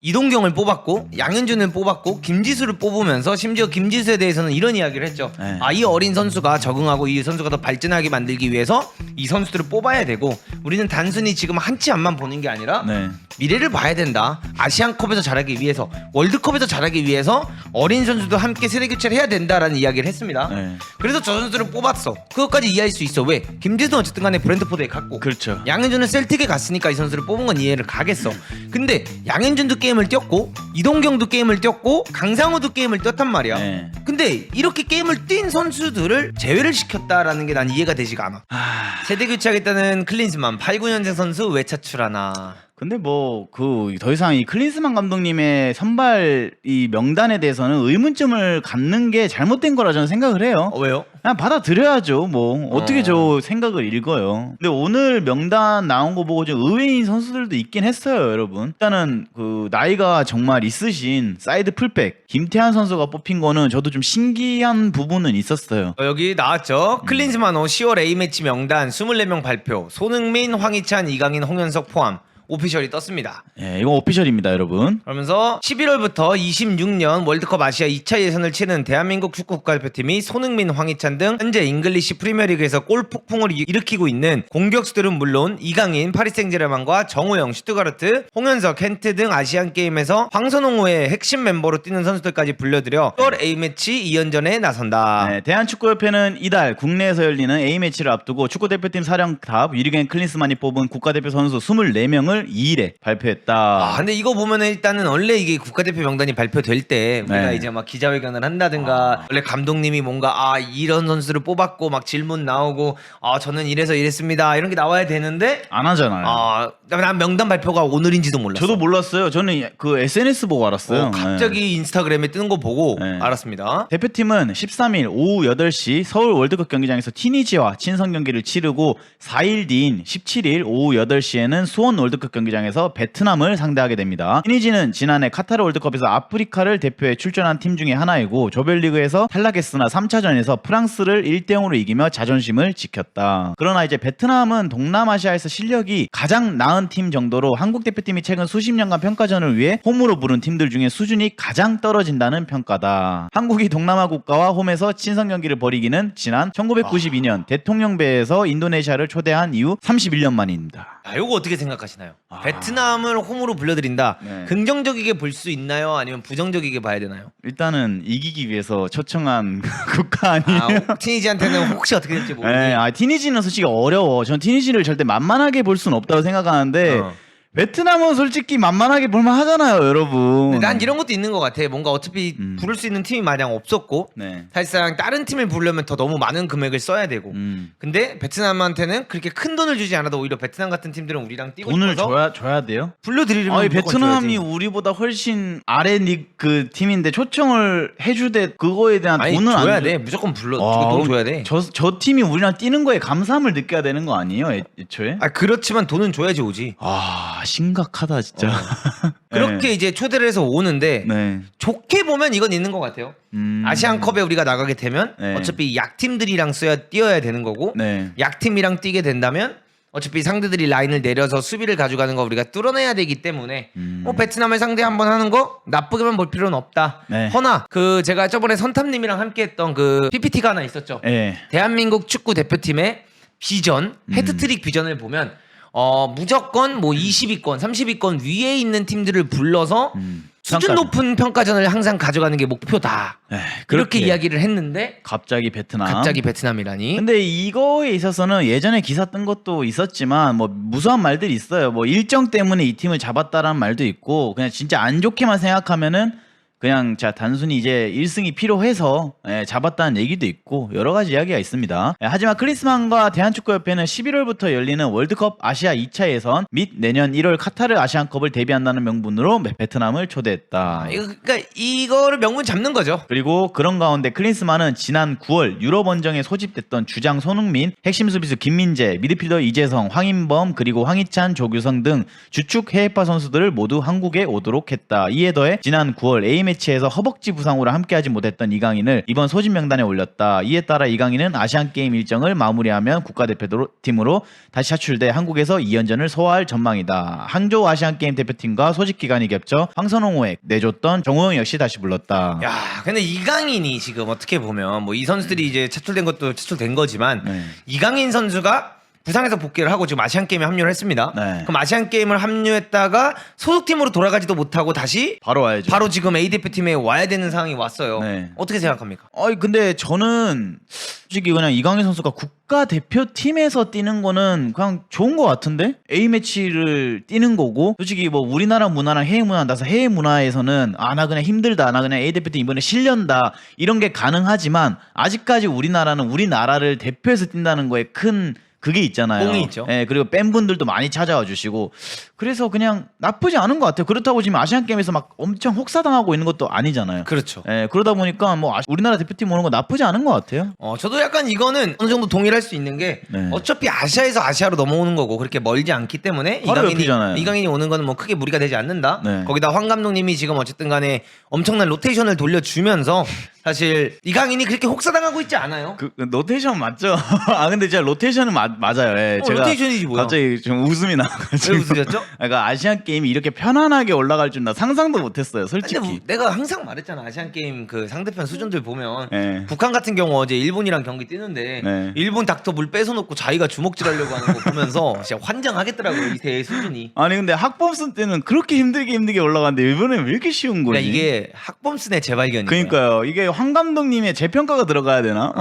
이동경을 뽑았고 양현준을 뽑았고 김지수를 뽑으면서 심지어 김지수에 대해서는 이런 이야기를 했죠. 이 어린 선수가 적응하고 이 선수가 더 발전하게 만들기 위해서 이 선수들을 뽑아야 되고 우리는 단순히 지금 한 치 앞만 보는 게 아니라 미래를 봐야 된다. 아시안컵에서 잘하기 위해서 월드컵에서 잘하기 위해서 어린 선수도 함께 세대교체를 해야 된다라는 이야기를 했습니다. 그래서 저 선수를 뽑았어. 그것까지 이해할 수 있어. 왜? 김지수는 어쨌든 간에 브랜트포드에 갔고 그렇죠. 양현준은 셀틱에 갔으니까 이 선수를 뽑은 건 이해를 가겠어. 근데 양현준도 게임을 뛰었고 이동경도 게임을 뛰었고 강상우도 게임을 뛰었단 말이야. 근데 이렇게 게임을 뛴 선수들을 제외를 시켰다라는 게 난 이해가 되지가 않아. 세대 교체하겠다는 클린스만 89년생 선수 왜 차출하나. 근데 뭐 그 더 이상 이 클린스만 감독님의 선발 이 명단에 대해서는 의문점을 갖는 게 잘못된 거라 저는 생각을 해요. 왜요? 그냥 받아들여야죠. 뭐 어떻게 저 생각을 읽어요. 근데 오늘 명단 나온 거 보고 좀 의외인 선수들도 있긴 했어요, 여러분. 일단은 그 나이가 정말 있으신 사이드 풀백 김태환 선수가 뽑힌 거는 저도 좀 신기한 부분은 있었어요. 여기 나왔죠. 클린스만호 10월 A매치 명단 24명 발표. 손흥민, 황희찬, 이강인, 홍현석 포함. 오피셜이 떴습니다. 예, 이건 오피셜입니다, 여러분. 그러면서 11월부터 26년 월드컵 아시아 2차 예선을 치는 대한민국 축구 국가대표팀이 손흥민, 황희찬 등 현재 잉글리시 프리미어리그에서 골 폭풍을 일으키고 있는 공격수들은 물론 이강인, 파리 생제르맹과 정우영, 슈투가르트, 홍현석, 켄트 등 아시안 게임에서 황선홍 외 핵심 멤버로 뛰는 선수들까지 불려들여 10월 A매치 2연전에 나선다. 네, 대한축구협회는 이달 국내에서 열리는 A매치를 앞두고 축구대표팀 사령탑 유리겐 클린스만이 뽑은 국가대표 선수 24명을 2일에 발표했다. 근데 이거 보면은 일단은 원래 이게 국가대표 명단이 발표될 때 우리가 이제 막 기자회견을 한다든가 원래 감독님이 뭔가 이런 선수를 뽑았고 막 질문 나오고 저는 이래서 이랬습니다 이런 게 나와야 되는데 안 하잖아요. 난 명단 발표가 오늘인지도 몰랐어. 저도 몰랐어요. 저는 그 SNS 보고 알았어요. 갑자기 인스타그램에 뜨는 거 보고 알았습니다. 대표팀은 13일 오후 8시 서울 월드컵 경기장에서 티니지와 친선 경기를 치르고 4일 뒤인 17일 오후 8시에는 수원 월드컵 경기장에서 베트남을 상대하게 됩니다. 티니지는 지난해 카타르 월드컵에서 아프리카를 대표해 출전한 팀 중에 하나이고 조별리그에서 탈락했으나 3차전에서 프랑스를 1대0으로 이기며 자존심을 지켰다. 그러나 이제 베트남은 동남아시아에서 실력이 가장 나은 팀 정도로 한국 대표팀이 최근 수십 년간 평가전을 위해 홈으로 부른 팀들 중에 수준이 가장 떨어진다는 평가다. 한국이 동남아 국가와 홈에서 친선 경기를 벌이기는 지난 1992년 대통령배에서 인도네시아를 초대한 이후 31년 만입니다. 이거 어떻게 생각하시나요? 베트남을 홈으로 불러들인다. 긍정적이게 볼 수 있나요? 아니면 부정적이게 봐야 되나요? 일단은 이기기 위해서 초청한 국가 아니에요? 티니지한테는 혹시 어떻게 될지 모르니. 티니지는 솔직히 어려워. 전 티니지를 절대 만만하게 볼 수는 없다고 생각하는데 베트남은 솔직히 만만하게 볼만 하잖아요, 여러분. 난 이런 것도 있는 것 같아. 뭔가 어차피 부를 수 있는 팀이 마냥 없었고 사실상 다른 팀을 부르려면 더 너무 많은 금액을 써야 되고 근데 베트남한테는 그렇게 큰 돈을 주지 않아도 오히려 베트남 같은 팀들은 우리랑 뛰고 돈을 싶어서 줘야 돼요? 불러들이려면 베트남이 우리보다 훨씬 아래 그 팀인데 초청을 해주되 그거에 대한 돈은 줘야 안 돼. 무조건 돈 줘야 돼. 저 팀이 우리랑 뛰는 거에 감사함을 느껴야 되는 거 아니에요, 애초에? 그렇지만 돈은 줘야지 오지. 심각하다 진짜. 그렇게 이제 초대를 해서 오는데 좋게 보면 이건 있는 것 같아요. 아시안컵에 우리가 나가게 되면 어차피 약팀들이랑 뛰어야 되는 거고 약팀이랑 뛰게 된다면 어차피 상대들이 라인을 내려서 수비를 가져가는 거 우리가 뚫어내야 되기 때문에 베트남을 상대 한번 하는 거 나쁘게만 볼 필요는 없다. 허나 제가 저번에 선탐님이랑 함께 했던 그 PPT가 하나 있었죠. 대한민국 축구 대표팀의 비전, 헤트트릭 비전을 보면 무조건 뭐 20위권, 30위권 위에 있는 팀들을 불러서 수준 높은 평가전을 항상 가져가는 게 목표다. 그렇게 이야기를 했는데 갑자기 베트남이라니. 근데 이거에 있어서는 예전에 기사 뜬 것도 있었지만 뭐 무수한 말들이 있어요. 뭐 일정 때문에 이 팀을 잡았다라는 말도 있고 그냥 진짜 안 좋게만 생각하면은 그냥 단순히 이제 1승이 필요해서 잡았다는 얘기도 있고 여러 가지 이야기가 있습니다. 하지만 클린스만과 대한축구협회는 11월부터 열리는 월드컵 아시아 2차 예선 및 내년 1월 카타르 아시안컵을 대비한다는 명분으로 베트남을 초대했다. 그러니까 이거를 명분 잡는 거죠. 그리고 그런 가운데 클린스만은 지난 9월 유럽 원정에 소집됐던 주장 손흥민, 핵심 수비수 김민재, 미드필더 이재성, 황인범 그리고 황희찬, 조규성 등 주축 해외파 선수들을 모두 한국에 오도록 했다. 이에 더해 지난 9월 A매치 A매치에서 허벅지 부상으로 함께하지 못했던 이강인을 이번 소집 명단에 올렸다. 이에 따라 이강인은 아시안게임 일정을 마무리하면 국가대표팀으로 다시 차출돼 한국에서 2연전을 소화할 전망이다. 항저우 아시안게임 대표팀과 소집 기간이 겹쳐 황선홍호에 내줬던 정우영 역시 다시 불렀다. 야, 근데 이강인이 지금 어떻게 보면 뭐 이 선수들이 이제 차출된 것도 차출된 거지만 이강인 선수가 부상에서 복귀를 하고 지금 아시안게임에 합류를 했습니다. 그럼 아시안게임을 합류했다가 소속팀으로 돌아가지도 못하고 다시 바로 와야죠. 바로 지금 A대표팀에 와야 되는 상황이 왔어요. 어떻게 생각합니까? 근데 저는 솔직히 그냥 이강인 선수가 국가대표팀에서 뛰는 거는 그냥 좋은 거 같은데? A매치를 뛰는 거고 솔직히 뭐 우리나라 문화랑 해외 문화 나서 해외 문화에서는 나 그냥 힘들다 나 그냥 A대표팀 이번에 실련다 이런 게 가능하지만 아직까지 우리나라는 우리나라를 대표해서 뛴다는 거에 큰 그게 있잖아요. 뽕이 있죠. 예, 그리고 팬분들도 많이 찾아와 주시고 그래서 그냥 나쁘지 않은 것 같아요. 그렇다고 지금 아시안 게임에서 막 엄청 혹사당하고 있는 것도 아니잖아요. 그렇죠. 예, 그러다 보니까 뭐 우리나라 대표팀 오는 거 나쁘지 않은 것 같아요. 저도 약간 이거는 어느 정도 동의를 할 수 있는 게 어차피 아시아에서 아시아로 넘어오는 거고 그렇게 멀지 않기 때문에 이강인이 오는 거는 뭐 크게 무리가 되지 않는다. 거기다 황 감독님이 지금 어쨌든 간에 엄청난 로테이션을 돌려주면서 사실 이강인이 그렇게 혹사당하고 있지 않아요. 그 로테이션 맞죠? 근데 진짜 로테이션은 맞아요. 예, 제가 로테이션이지 뭐야. 갑자기 좀 웃음이 나가지고. 왜 웃으셨죠? 그러니까 아시안 게임이 이렇게 편안하게 올라갈 줄 나 상상도 못했어요, 솔직히. 근데 뭐 내가 항상 말했잖아. 아시안 게임 그 상대편 수준들 보면 북한 같은 경우 어제 일본이랑 경기 뛰는데 일본 닥터 물 뺏어놓고 자기가 주먹질하려고 하는 거 보면서 진짜 환장하겠더라고요. 이 대의 수준이. 아니 근데 학범슨 때는 그렇게 힘들게 올라갔는데 일본은 왜 이렇게 쉬운 거지? 그러니까 이게 학범슨의 재발견이에요. 그러니까요. 이게 황 감독님의 재평가가 들어가야 되나?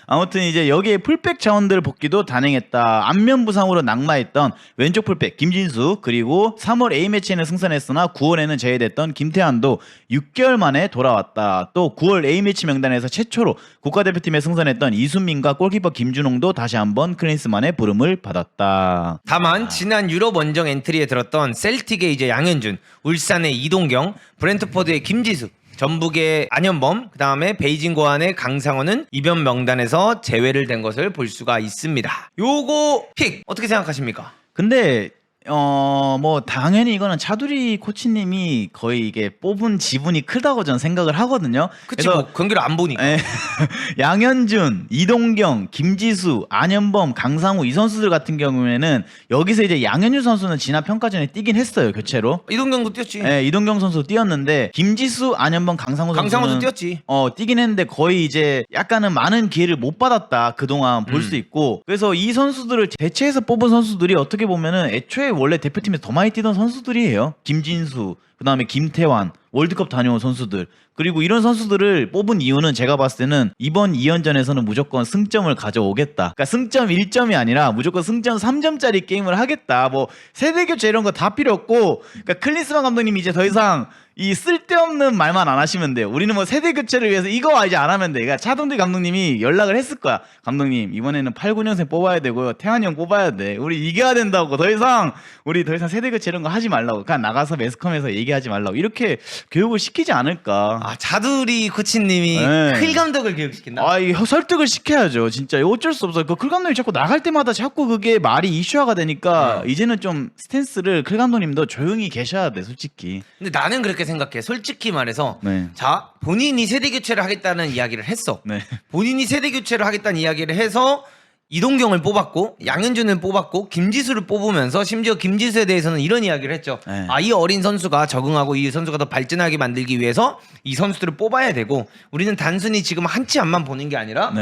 아무튼 이제 여기에 풀백 자원들 복귀도 단행했다. 안면 부상으로 낙마했던 왼쪽 풀백 김진수 그리고 3월 A매치에는 승선했으나 9월에는 제외됐던 김태환도 6개월 만에 돌아왔다. 또 9월 A매치 명단에서 최초로 국가대표팀에 승선했던 이순민과 골키퍼 김준홍도 다시 한번 클린스만의 부름을 받았다. 다만 지난 유럽 원정 엔트리에 들었던 셀틱의 이제 양현준, 울산의 이동경, 브렌트포드의 김지수, 전북의 안현범, 그 다음에 베이징 고안의 강상원은 이변 명단에서 제외를 된 것을 볼 수가 있습니다. 요거 픽 어떻게 생각하십니까? 근데 뭐 당연히 이거는 차두리 코치님이 거의 이게 뽑은 지분이 크다고 저는 생각을 하거든요. 그치, 뭐 경기를 안 보니까. 양현준, 이동경, 김지수, 안현범, 강상우 이 선수들 같은 경우에는 여기서 이제 양현준 선수는 지난 평가전에 뛰긴 했어요, 교체로. 이동경도 뛰었지. 이동경 선수 뛰었는데 김지수, 안현범, 강상우도 뛰었지. 뛰긴 했는데 거의 이제 약간은 많은 기회를 못 받았다 그동안 볼 수 있고 그래서 이 선수들을 대체해서 뽑은 선수들이 어떻게 보면은 애초에 원래 대표팀에서 더 많이 뛰던 선수들이에요. 김진수, 그 다음에 김태환, 월드컵 다녀온 선수들. 그리고 이런 선수들을 뽑은 이유는 제가 봤을 때는 이번 2연전에서는 무조건 승점을 가져오겠다. 그러니까 승점 1점이 아니라 무조건 승점 3점짜리 게임을 하겠다. 뭐 세대교체 이런 거 다 필요 없고 그러니까 클린스만 감독님이 이제 더 이상 이 쓸데없는 말만 안 하시면 돼요. 우리는 뭐 세대 교체를 위해서 이거 이제 안 하면 돼. 그러니까 차동대 감독님이 연락을 했을 거야. 감독님 이번에는 8, 9년생 뽑아야 되고요. 태환이 형 뽑아야 돼. 우리 이겨야 된다고. 우리 더 이상 세대 교체 이런 거 하지 말라고. 그냥 나가서 매스컴에서 얘기하지 말라고. 이렇게 교육을 시키지 않을까. 차두리 코치님이 클 감독을 교육시킨다. 이거 설득을 시켜야죠. 진짜 어쩔 수 없어요. 클 감독이 자꾸 나갈 때마다 자꾸 그게 말이 이슈화가 되니까 이제는 좀 스탠스를 클 감독님도 조용히 계셔야 돼, 솔직히. 근데 나는 그렇게 생각해. 솔직히 말해서 자 본인이 세대 교체를 하겠다는 이야기를 했어. 본인이 세대 교체를 하겠다는 이야기를 해서 이동경을 뽑았고 양현준을 뽑았고 김지수를 뽑으면서 심지어 김지수에 대해서는 이런 이야기를 했죠. 이 어린 선수가 적응하고 이 선수가 더 발전하게 만들기 위해서 이 선수들을 뽑아야 되고 우리는 단순히 지금 한 치 앞만 보는 게 아니라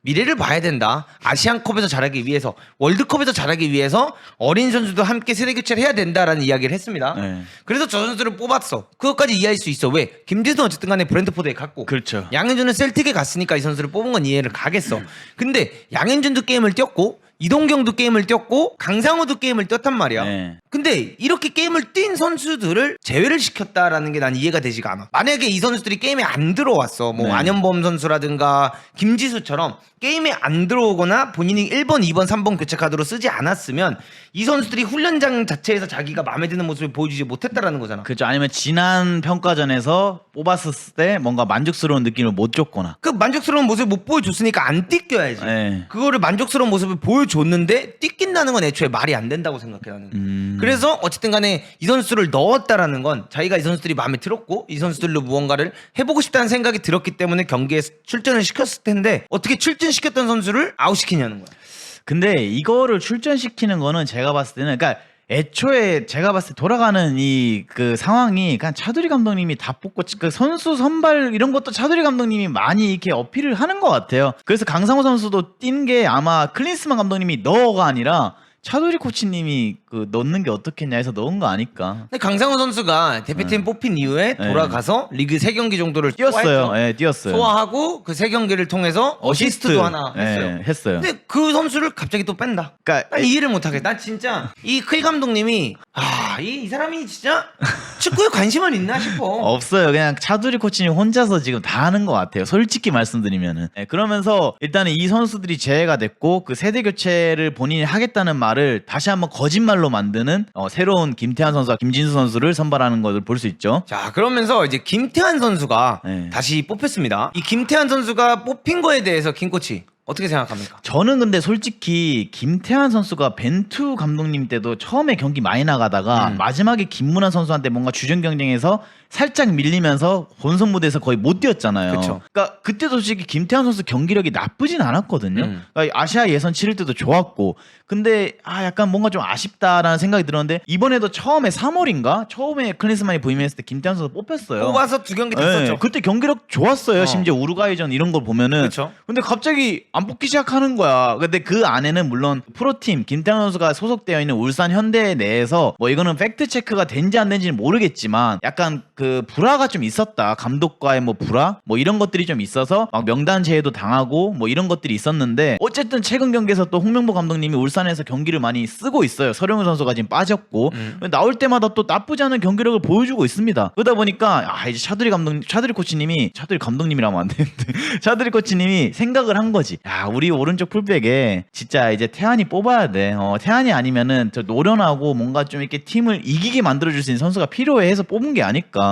미래를 봐야 된다. 아시안컵에서 잘하기 위해서 월드컵에서 잘하기 위해서 어린 선수도 함께 세대 교체를 해야 된다라는 이야기를 했습니다. 그래서 저 선수를 뽑았어. 그것까지 이해할 수 있어. 왜? 김지수는 어쨌든 간에 브렌트포드에 갔고 그렇죠. 양현준은 셀틱에 갔으니까 이 선수를 뽑은 건 이해를 가겠어. 근데 양현준도 게임을 뛰었고 이동경도 게임을 뛰었고 강상우도 게임을 뛰었단 말이야. 근데 이렇게 게임을 뛴 선수들을 제외를 시켰다라는 게 난 이해가 되지가 않아. 만약에 이 선수들이 게임에 안 들어왔어. 뭐 안현범 선수라든가 김지수처럼 게임에 안 들어오거나 본인이 1번, 2번, 3번 교체 카드로 쓰지 않았으면 이 선수들이 훈련장 자체에서 자기가 마음에 드는 모습을 보여주지 못했다라는 거잖아. 그렇죠. 아니면 지난 평가전에서 뽑았을 때 뭔가 만족스러운 느낌을 못 줬거나. 그 만족스러운 모습을 못 보여줬으니까 안 뛰겨야지. 그거를 만족스러운 모습을 보여줬는데 뛰긴다는 건 애초에 말이 안 된다고 생각해 나는. 그래서 어쨌든 간에 이 선수를 넣었다라는 건 자기가 이 선수들이 마음에 들었고 이 선수들로 무언가를 해보고 싶다는 생각이 들었기 때문에 경기에 출전을 시켰을 텐데 어떻게 출전시켰던 선수를 아웃시키냐는 거야. 근데 이거를 출전시키는 거는 제가 봤을 때는 그러니까 애초에 제가 봤을 때 돌아가는 이 그 상황이 그냥 차두리 감독님이 다 뽑고 그 선수 선발 이런 것도 차두리 감독님이 많이 이렇게 어필을 하는 것 같아요. 그래서 강상호 선수도 뛴 게 아마 클린스만 감독님이 넣어가 아니라 차두리 코치님이 그 넣는 게 어떻겠냐 해서 넣은 거 아닐까. 근데 강상우 선수가 대표팀 뽑힌 이후에 돌아가서 리그 3경기 정도를 뛰었어요. 예, 뛰었어요. 소화하고 그 3경기를 통해서 어시스트도 하나 했어요. 했어요. 근데 그 선수를 갑자기 또 뺀다. 그러니까 난 이해를 못하겠다. 난 진짜 이 클 감독님이 이 사람이 진짜 축구에 관심은 있나 싶어. 없어요. 그냥 차두리 코치님 혼자서 지금 다 하는 것 같아요. 솔직히 말씀드리면은. 그러면서 일단은 이 선수들이 제외가 됐고 그 세대 교체를 본인이 하겠다는 말을 다시 한번 거짓말로 만드는 새로운 김태환 선수와 김진수 선수를 선발하는 것을 볼 수 있죠. 자, 그러면서 이제 김태환 선수가 다시 뽑혔습니다. 이 김태환 선수가 뽑힌 거에 대해서 김 코치 어떻게 생각합니까? 저는 근데 솔직히 김태환 선수가 벤투 감독님 때도 처음에 경기 많이 나가다가 마지막에 김문환 선수한테 뭔가 주전 경쟁에서 살짝 밀리면서 본선 무대에서 거의 못 뛰었잖아요. 그쵸. 그러니까 그때도 솔직히 김태환 선수 경기력이 나쁘진 않았거든요. 그러니까 아시아 예선 치를 때도 좋았고 근데 약간 뭔가 좀 아쉽다라는 생각이 들었는데 이번에도 처음에 3월인가? 처음에 클린스만이 부임했을 때 김태환 선수 뽑혔어요. 뽑아서 2경기 됐었죠. 그때 경기력 좋았어요. 심지어 우루과이전 이런 걸 보면은. 그쵸. 근데 갑자기 안 뽑기 시작하는 거야. 근데 그 안에는 물론 프로팀 김태환 선수가 소속되어 있는 울산 현대 내에서 뭐 이거는 팩트 체크가 된지 안 된지는 모르겠지만 약간 그 불화가 좀 있었다. 감독과의 뭐 불화 뭐 이런 것들이 좀 있어서 막 명단 제외도 당하고 뭐 이런 것들이 있었는데 어쨌든 최근 경기에서 또 홍명보 감독님이 울산에서 경기를 많이 쓰고 있어요. 서령우 선수가 지금 빠졌고 나올 때마다 또 나쁘지 않은 경기력을 보여주고 있습니다. 그러다 보니까 이제 차두리 코치님이 차두리 감독님이라면 안 되는데 차두리 코치님이 생각을 한 거지. 우리 오른쪽 풀백에 진짜 이제 태환이 뽑아야 돼. 태환이 아니면은 저 노련하고 뭔가 좀 이렇게 팀을 이기게 만들어줄 수 있는 선수가 필요해 해서 뽑은 게 아닐까.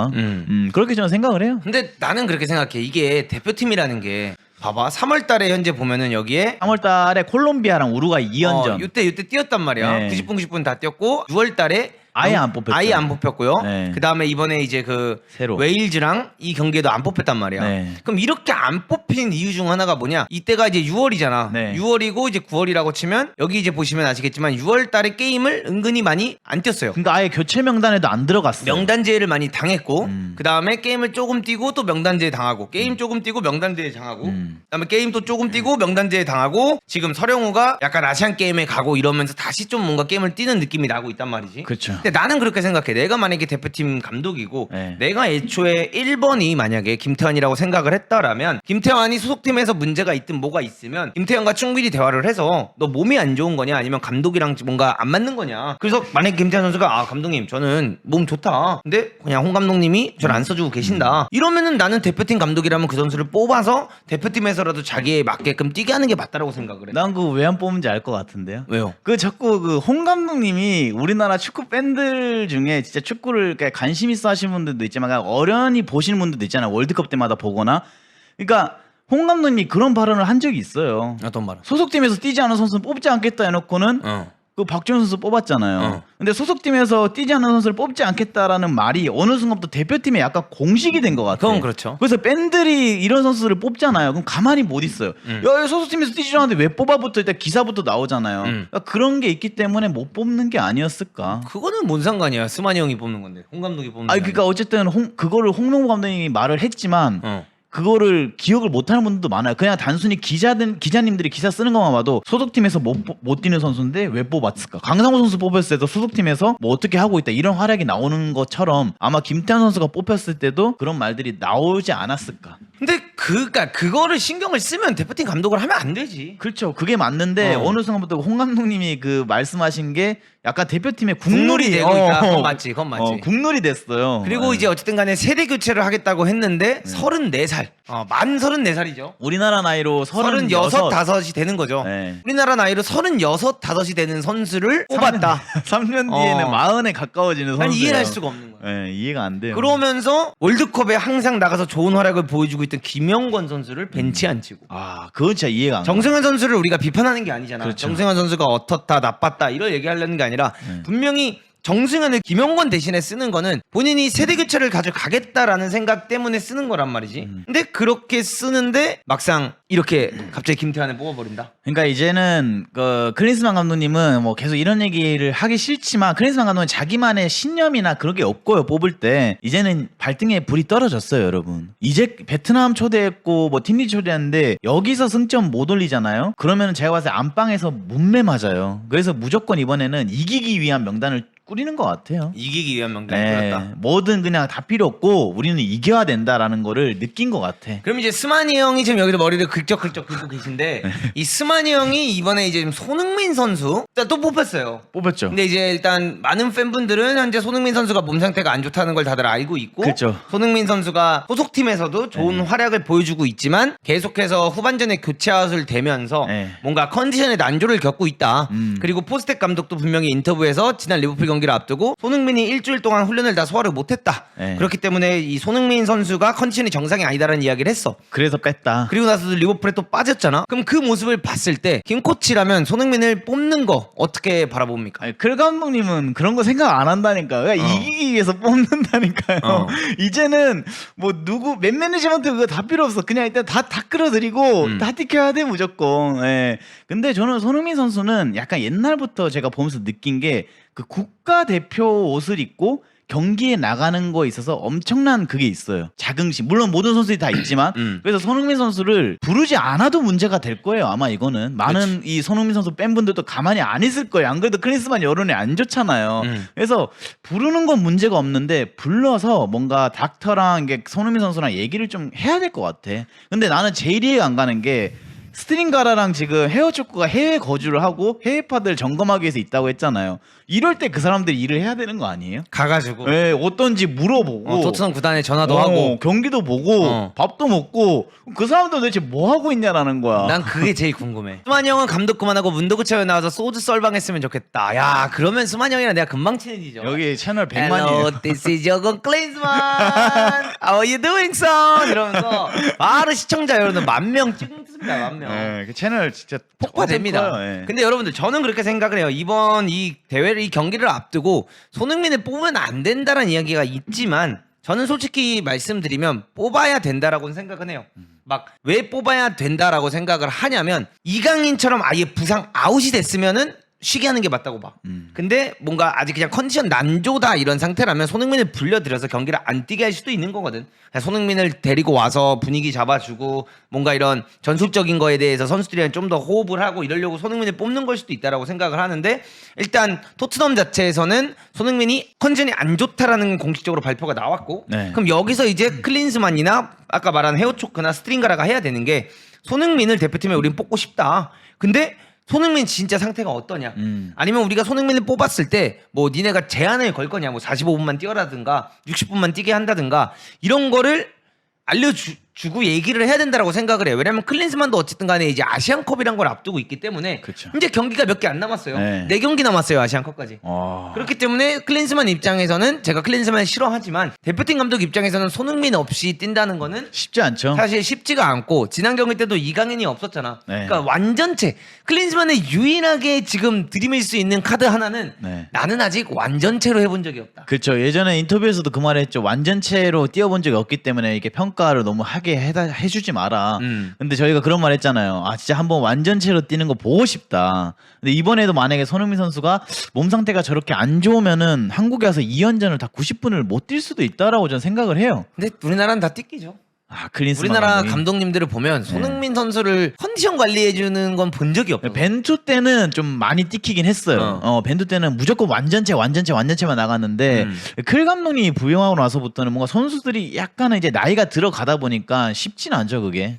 그렇게 저는 생각을 해요. 근데 나는 그렇게 생각해. 이게 대표팀이라는 게 봐봐 3월 달에 현재 보면은 여기에 3월 달에 콜롬비아랑 우루과이 2연전. 이때 뛰었단 말이야. 90분 90분 다 뛰었고 6월 달에 아예 안 뽑혔죠. 아예 안 뽑혔고요. 네. 그 다음에 이번에 이제 그 새로. 웨일즈랑 이 경기에도 안 뽑혔단 말이야. 네. 그럼 이렇게 안 뽑힌 이유 중 하나가 뭐냐? 이때가 이제 6월이잖아. 네. 6월이고 이제 9월이라고 치면 여기 이제 보시면 아시겠지만 6월 달에 게임을 은근히 많이 안 뛰었어요. 그러니까 아예 교체 명단에도 안 들어갔어요. 명단 제외를 많이 당했고 그 다음에 게임을 조금 뛰고 또 명단 제외 당하고 게임 조금 뛰고 명단 제외 당하고 그 다음에 게임 또 조금 뛰고 명단 제외 당하고 지금 서령우가 약간 아시안 게임에 가고 이러면서 다시 좀 뭔가 게임을 뛰는 느낌이 나고 있단 말이지. 그렇죠. 근데 나는 그렇게 생각해. 내가 만약에 대표팀 감독이고 내가 애초에 1번이 만약에 김태환이라고 생각을 했다라면 김태환이 소속팀에서 문제가 있든 뭐가 있으면 김태환과 충분히 대화를 해서 너 몸이 안 좋은 거냐 아니면 감독이랑 뭔가 안 맞는 거냐. 그래서 만약에 김태환 선수가 감독님 저는 몸 좋다. 근데 그냥 홍 감독님이 저를 안 써주고 계신다. 이러면은 나는 대표팀 감독이라면 그 선수를 뽑아서 대표팀에서라도 자기에 맞게끔 뛰게 하는 게 맞다라고 생각을 해. 난 그거 왜 안 뽑은지 알 것 같은데요. 왜요? 그 자꾸 그 홍 감독님이 우리나라 축구 팬들 중에 진짜 축구를 관심 있어 하시는 분들도 있지만 어련히 보시는 분들도 있잖아요. 월드컵 때마다 보거나. 그러니까 홍 감독님이 그런 발언을 한 적이 있어요. 어떤 말은? 소속팀에서 뛰지 않은 선수는 뽑지 않겠다 해놓고는 그 박주현 선수 뽑았잖아요. 근데 소속팀에서 뛰지 않는 선수를 뽑지 않겠다라는 말이 어느 순간부터 대표팀에 약간 공식이 된 것 같아요. 그건 그렇죠. 그래서 팬들이 이런 선수를 뽑잖아요. 그럼 가만히 못 있어요. 야, 소속팀에서 뛰지 않았는데 왜 뽑아부터 일단 기사부터 나오잖아요. 그러니까 그런 게 있기 때문에 못 뽑는 게 아니었을까. 그거는 뭔 상관이야. 스마니 형이 뽑는 건데 홍 감독이 뽑는 게 그러니까 어쨌든 그거를 홍명보 감독님이 말을 했지만 그거를 기억을 못하는 분들도 많아요. 그냥 단순히 기자님들이 기사 쓰는 것만 봐도 소속팀에서 못 뛰는 선수인데 왜 뽑았을까? 강상호 선수 뽑혔을 때도 소속팀에서 뭐 어떻게 하고 있다 이런 활약이 나오는 것처럼 아마 김태환 선수가 뽑혔을 때도 그런 말들이 나오지 않았을까? 근데 그러니까 그거를 신경을 쓰면 대표팀 감독을 하면 안 되지. 그렇죠. 그게 맞는데 어느 순간부터 홍 감독님이 그 말씀하신 게 약간 대표팀의 국룰이 되고 있다. 그건 맞지. 그건 맞지. 국룰이 됐어요. 그리고 이제 어쨌든 간에 세대 교체를 하겠다고 했는데 34살. 만 34살이죠. 우리나라 나이로 36, 5이 되는 거죠. 우리나라 나이로 36, 5이 되는 선수를 뽑았다. 3년 뒤에는 40에 가까워지는 선수. 난 이해를 할 수가 없는 거예요. 이해가 안 돼요. 그러면서 월드컵에 항상 나가서 좋은 활약을 보여주고 있던 김영권 선수를 벤치 안 치고. 그건 진짜 이해가 안 가. 정승환 선수를 우리가 비판하는 게 아니잖아. 그렇죠. 정승환 선수가 어떻다 나빴다 이런 얘기하려는 게 아니라 분명히 정승현을 김영권 대신에 쓰는 거는 본인이 세대 교체를 가져가겠다라는 생각 때문에 쓰는 거란 말이지. 근데 그렇게 쓰는데 막상 이렇게 갑자기 김태환을 뽑아버린다. 그러니까 이제는 그 클린스만 감독님은 뭐 계속 이런 얘기를 하기 싫지만 클린스만 감독은 자기만의 신념이나 그런 게 없고요. 뽑을 때 이제는 발등에 불이 떨어졌어요, 여러분. 이제 베트남 초대했고 뭐 팀리 초대했는데 여기서 승점 못 올리잖아요. 그러면 제가 봤을 때 안방에서 문매 맞아요. 그래서 무조건 이번에는 이기기 위한 명단을 꾸리는 것 같아요. 이기기 위한 명단을 꾸렸다. 뭐든 그냥 다 필요 없고 우리는 이겨야 된다라는 거를 느낀 것 같아. 그럼 이제 스마니 형이 지금 여기서 머리를 긁적긁적 긁고 계신데 이 스마니 형이 이번에 이제 좀 손흥민 선수 또 뽑혔어요. 뽑혔죠. 근데 이제 일단 많은 팬분들은 현재 손흥민 선수가 몸 상태가 안 좋다는 걸 다들 알고 있고, 그렇죠. 손흥민 선수가 소속팀에서도 좋은 활약을 보여주고 있지만 계속해서 후반전에 교체 아웃을 되면서 뭔가 컨디션의 난조를 겪고 있다. 그리고 포스텍 감독도 분명히 인터뷰에서 지난 리버풀 경기를 앞두고 손흥민이 일주일 동안 훈련을 다 소화를 못했다. 그렇기 때문에 이 손흥민 선수가 컨디션이 정상이 아니다라는 이야기를 했어. 그래서 뺐다. 그리고 나서도 리버풀에 또 빠졌잖아. 그럼 그 모습을 봤을 때 김 코치라면 손흥민을 뽑는 거 어떻게 바라봅니까? 아니, 클 감독님은 그런 거 생각 안 한다니까요. 그냥 이기기 위해서 뽑는다니까요. 이제는 뭐 누구 맨 매니지먼트 그거 다 필요 없어. 그냥 일단 다 끌어들이고 다 뛰켜야 돼 무조건. 근데 저는 손흥민 선수는 약간 옛날부터 제가 보면서 느낀 게 그 국가대표 옷을 입고 경기에 나가는 거에 있어서 엄청난 그게 있어요. 자긍심. 물론 모든 선수들이 다 있지만 그래서 손흥민 선수를 부르지 않아도 문제가 될 거예요. 아마 이거는 많은 이 손흥민 선수 팬분들도 가만히 안 있을 거예요. 안 그래도 클린스만 여론이 안 좋잖아요. 그래서 부르는 건 문제가 없는데 불러서 뭔가 닥터랑 이게 손흥민 선수랑 얘기를 좀 해야 될 것 같아. 근데 나는 제일 이해가 안 가는 게 스트링가라랑 지금 헤어축구가 해외 거주를 하고 해외파들 점검하기 위해서 있다고 했잖아요. 이럴 때 그 사람들이 일을 해야 되는 거 아니에요? 가가지고 어떤지 물어보고 토트넘 구단에 전화도 하고 경기도 보고 밥도 먹고 그 사람들 도대체 뭐 하고 있냐라는 거야. 난 그게 제일 궁금해. 스만이 형은 감독 그만하고 문도구차에 나와서 소주 썰방 했으면 좋겠다. 야 그러면 스만이 형이랑 내가 금방 친해지죠. 여기 채널 100만이에요. Hello, this is Jürgen Klinsmann. How are you doing, son? 이러면서 바로 시청자 여러분들 10,000명 찍습니다. 10,000명. 그 채널 진짜 폭파됩니다. 근데 여러분들 저는 그렇게 생각을 해요. 이번 이 대회를 이 경기를 앞두고 손흥민을 뽑으면 안 된다는 이야기가 있지만 저는 솔직히 말씀드리면 뽑아야 된다라고는 생각은 해요. 막 왜 뽑아야 된다라고 생각을 하냐면 이강인처럼 아예 부상 아웃이 됐으면은 쉬게 하는 게 맞다고 봐. 근데 뭔가 아직 그냥 컨디션 난조다 이런 상태라면 손흥민을 불려들여서 경기를 안 뛰게 할 수도 있는 거거든. 손흥민을 데리고 와서 분위기 잡아주고 뭔가 이런 전술적인 거에 대해서 선수들이랑 좀 더 호흡을 하고 이러려고 손흥민을 뽑는 걸 수도 있다라고 생각을 하는데 일단 토트넘 자체에서는 손흥민이 컨디션이 안 좋다라는 공식적으로 발표가 나왔고 그럼 여기서 이제 클린스만이나 아까 말한 헤어초크나 스트링가라가 해야 되는 게 손흥민을 대표팀에 우린 뽑고 싶다. 근데 손흥민 진짜 상태가 어떠냐? 아니면 우리가 손흥민을 뽑았을 때 뭐 니네가 제한을 걸 거냐? 뭐 45분만 뛰어라든가 60분만 뛰게 한다든가 이런 거를 알려주고 얘기를 해야 된다라고 생각을 해요. 왜냐면 클린스만도 어쨌든 간에 이제 아시안컵이란 걸 앞두고 있기 때문에 그쵸. 이제 경기가 몇 개 안 남았어요. 4경기 남았어요. 아시안컵까지. 그렇기 때문에 클린스만 입장에서는 제가 클린스만을 싫어하지만 대표팀 감독 입장에서는 손흥민 없이 뛴다는 거는 쉽지 않죠. 사실 쉽지가 않고 지난 경기 때도 이강인이 없었잖아. 그러니까 완전체 클린스만의 유일하게 지금 들이밀 수 있는 카드 하나는 나는 아직 완전체로 해본 적이 없다. 그렇죠. 예전에 인터뷰에서도 그 말했죠. 완전체로 뛰어본 적이 없기 때문에 이렇게 평가를 너무 하게 해주지 마라. 근데 저희가 그런 말 했잖아요. 아 진짜 한번 완전체로 뛰는 거 보고 싶다. 근데 이번에도 만약에 손흥민 선수가 몸 상태가 저렇게 안 좋으면은 한국에 와서 2연전을 다 90분을 못 뛸 수도 있다라고 저는 생각을 해요. 근데 우리나라는 다 뛰기죠. 클린스만 우리나라 감독이. 감독님들을 보면 손흥민 선수를 컨디션 관리해주는 건 본 적이 없어요. 벤투 때는 좀 많이 뛰키긴 했어요. 벤투 때는 무조건 완전체만 나갔는데 클 감독님이 부임하고 나서부터는 뭔가 선수들이 약간은 이제 나이가 들어가다 보니까 쉽지는 않죠 그게.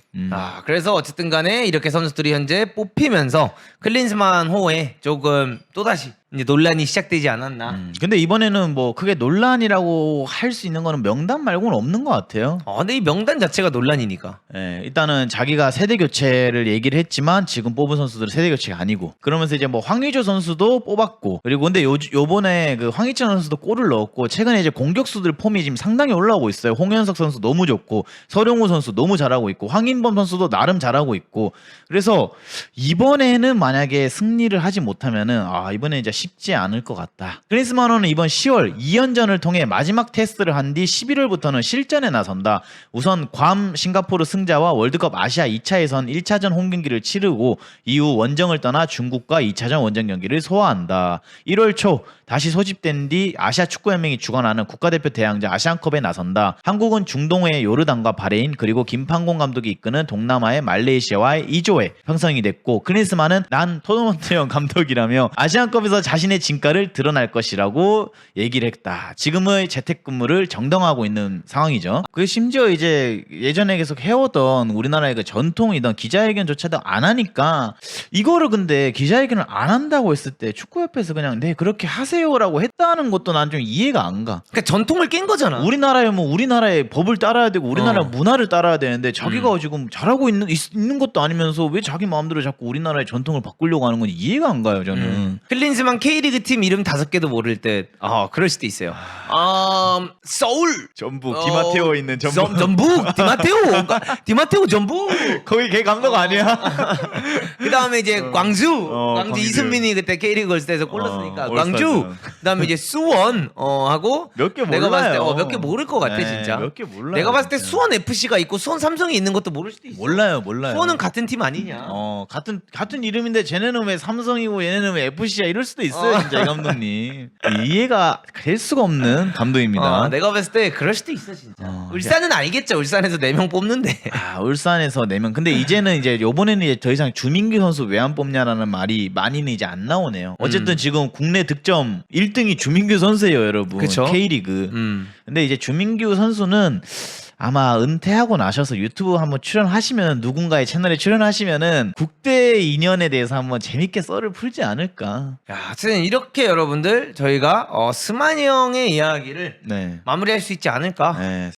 그래서 어쨌든 간에 이렇게 선수들이 현재 뽑히면서 클린스만 호에 조금 또다시 이제 논란이 시작되지 않았나. 근데 이번에는 뭐 크게 논란이라고 할 수 있는 거는 명단 말고는 없는 것 같아요. 근데 이 명단 자체가 논란이니까. 일단은 자기가 세대 교체를 얘기를 했지만 지금 뽑은 선수들은 세대 교체가 아니고 그러면서 이제 뭐 황의조 선수도 뽑았고 그리고 근데 요번에 그 황희찬 선수도 골을 넣었고 최근에 이제 공격수들 폼이 지금 상당히 올라오고 있어요. 홍현석 선수 너무 좋고 서령우 선수 너무 잘하고 있고 황인범 선수도 나름 잘하고 있고 그래서 이번에는 만약에 승리를 하지 못하면은 이번에 이제 쉽지 않을 것 같다. 크리스마노는 이번 10월 2연전을 통해 마지막 테스트를 한 뒤 11월부터는 실전에 나선다. 우선 괌 싱가포르 승자와 월드컵 아시아 2차 예선 1차전 홈경기를 치르고 이후 원정을 떠나 중국과 2차전 원정 경기를 소화한다. 1월 초 다시 소집된 뒤 아시아 축구연맹이 주관하는 국가대표 대항전 아시안컵에 나선다. 한국은 중동의 요르단과 바레인 그리고 김판공 감독이 이끄는 동남아의 말레이시아와의 2조에 형성이 됐고 크리스마는 난 토너먼트형 감독이라며 아시안컵에서 자신의 진가를 드러날 것이라고 얘기를 했다. 지금의 재택근무를 정당화하고 있는 상황이죠. 그 심지어 이제 예전에 계속 해오던 우리나라의 그 전통이던 기자회견조차도 안 하니까 이거를 근데 기자회견을 안 한다고 했을 때 축구협회에서 그냥 네 그렇게 하세요라고 했다는 것도 난 좀 이해가 안 가. 그러니까 전통을 깬 거잖아. 우리나라의 법을 따라야 되고 우리나라 문화를 따라야 되는데 자기가 지금 잘하고 있는 것도 아니면서 왜 자기 마음대로 자꾸 우리나라의 전통을 바꾸려고 하는 건 이해가 안 가요 저는. 클린스만 K리그 팀 이름 5개도 모를 때 그럴 수도 있어요. 서울 전북 디마테오 있는 전북. 전북 디마테오 전북. 거기 걔 감독 아니야? 그 다음에 이제 광주 광주. 이승민이 그때 K리그 걸스에서 골 넣었으니까 광주. 올스타전. 그다음에 이제 수원 하고 몇 개 내가 봤을 때 몰라요. 몇 개 모를 것 같아 네, 진짜. 몇 개 몰라요, 내가 봤을 때 진짜. 수원 FC가 있고 수원 삼성이 있는 것도 모를 수도 있어. 몰라요. 수원은 같은 팀 아니냐? 같은 이름인데 쟤네는 왜 삼성이고 얘네는 왜 FC야 이럴 수도 있어요 진짜 이 감독님. 이해가 될 수가 없는 감독입니다. 내가 봤을 때 그럴 수도 있어 진짜. 울산은 알겠죠. 울산에서 4명 뽑는데. 울산에서 4명. 근데 이제는 이제 요번에는 이제 더 이상 주민규 선수 왜 안 뽑냐라는 말이 많이는 이제 안 나오네요. 어쨌든 지금 국내 득점 1등이 주민규 선수예요, 여러분. 그쵸? K리그. 근데 이제 주민규 선수는 아마 은퇴하고 나셔서 유튜브 한번 출연하시면 누군가의 채널에 출연하시면은 국대 인연에 대해서 한번 재밌게 썰을 풀지 않을까. 야, 하여튼 이렇게 여러분들 저희가 스마니 형의 이야기를 네. 마무리할 수 있지 않을까? 네.